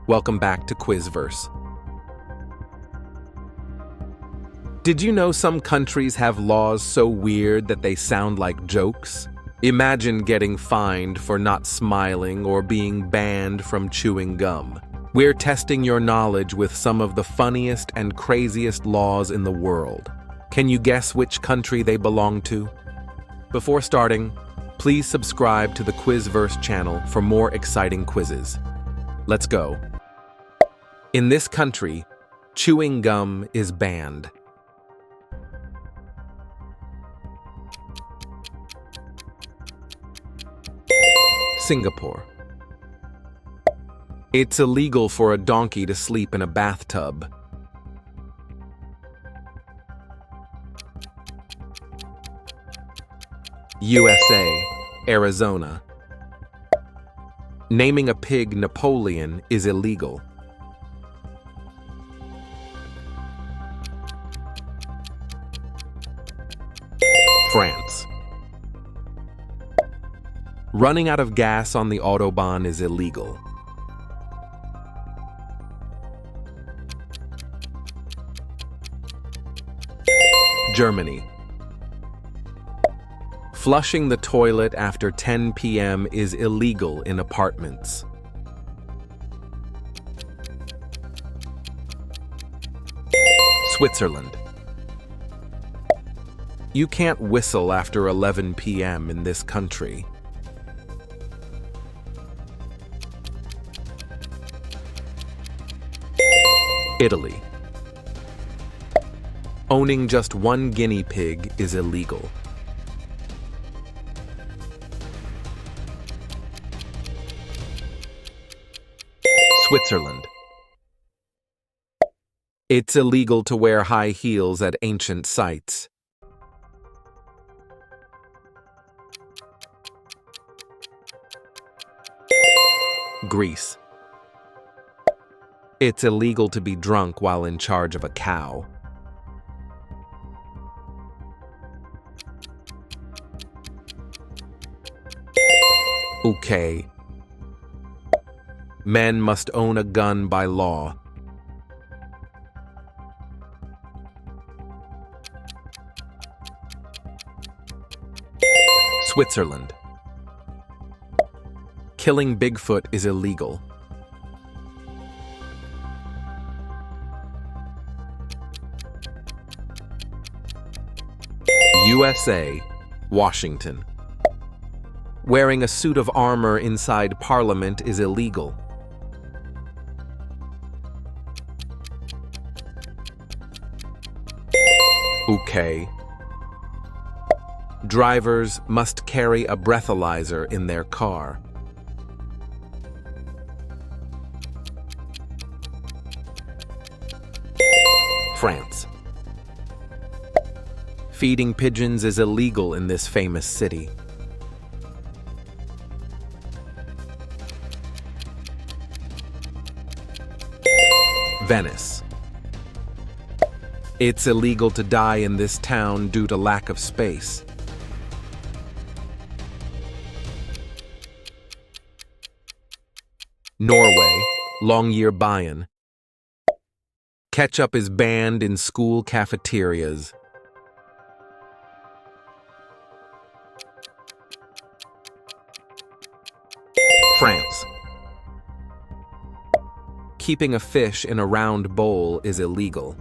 Welcome back to QuizVerse. Did you know some countries have laws so weird that they sound like jokes? Imagine getting fined for not smiling or being banned from chewing gum. We're testing your knowledge with some of the funniest and craziest laws in the world. Can you guess which country they belong to? Before starting, please subscribe to the QuizVerse channel for more exciting quizzes. Let's go. In this country, chewing gum is banned. Singapore. It's illegal for a donkey to sleep in a bathtub. USA, Arizona. Naming a pig Napoleon is illegal. France. Running out of gas on the Autobahn is illegal. Germany. Flushing the toilet after 10 p.m. is illegal in apartments. Switzerland. You can't whistle after 11 p.m. in this country. Italy. Owning just one guinea pig is illegal. Switzerland. It's illegal to wear high heels at ancient sites. Greece. It's illegal to be drunk while in charge of a cow. UK. Men must own a gun by law. Switzerland. Killing Bigfoot is illegal. USA, Washington. Wearing a suit of armor inside Parliament is illegal. UK. Drivers must carry a breathalyzer in their car. France. Feeding pigeons is illegal in this famous city. Venice. It's illegal to die in this town due to lack of space. Norway, Longyearbyen. Ketchup is banned in school cafeterias. France. Keeping a fish in a round bowl is illegal.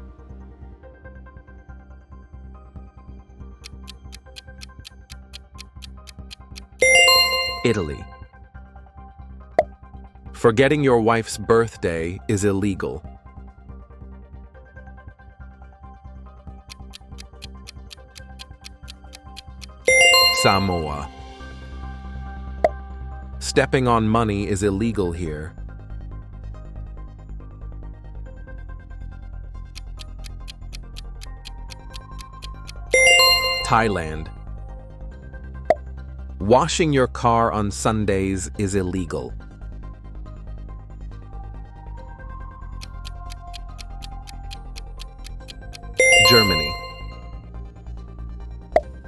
Italy. Forgetting your wife's birthday is illegal. Samoa. Stepping on money is illegal here. Thailand. Washing your car on Sundays is illegal. Germany.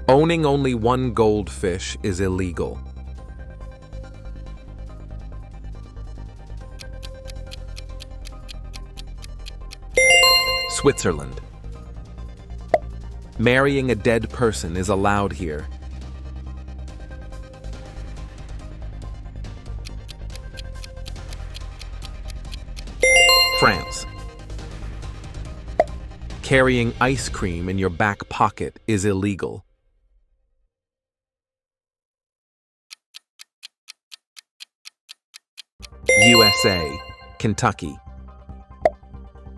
Owning only one goldfish is illegal. Switzerland. Marrying a dead person is allowed here. France. Carrying ice cream in your back pocket is illegal. USA, Kentucky.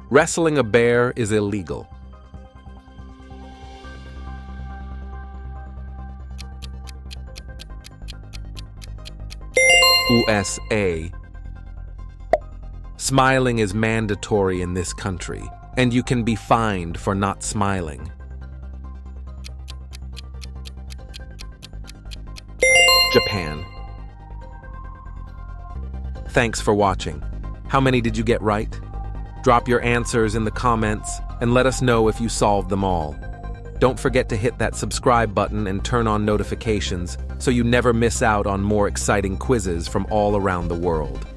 Wrestling a bear is illegal. USA. Smiling is mandatory in this country, and you can be fined for not smiling. Japan. Thanks for watching. How many did you get right? Drop your answers in the comments and let us know if you solved them all. Don't forget to hit that subscribe button and turn on notifications so you never miss out on more exciting quizzes from all around the world.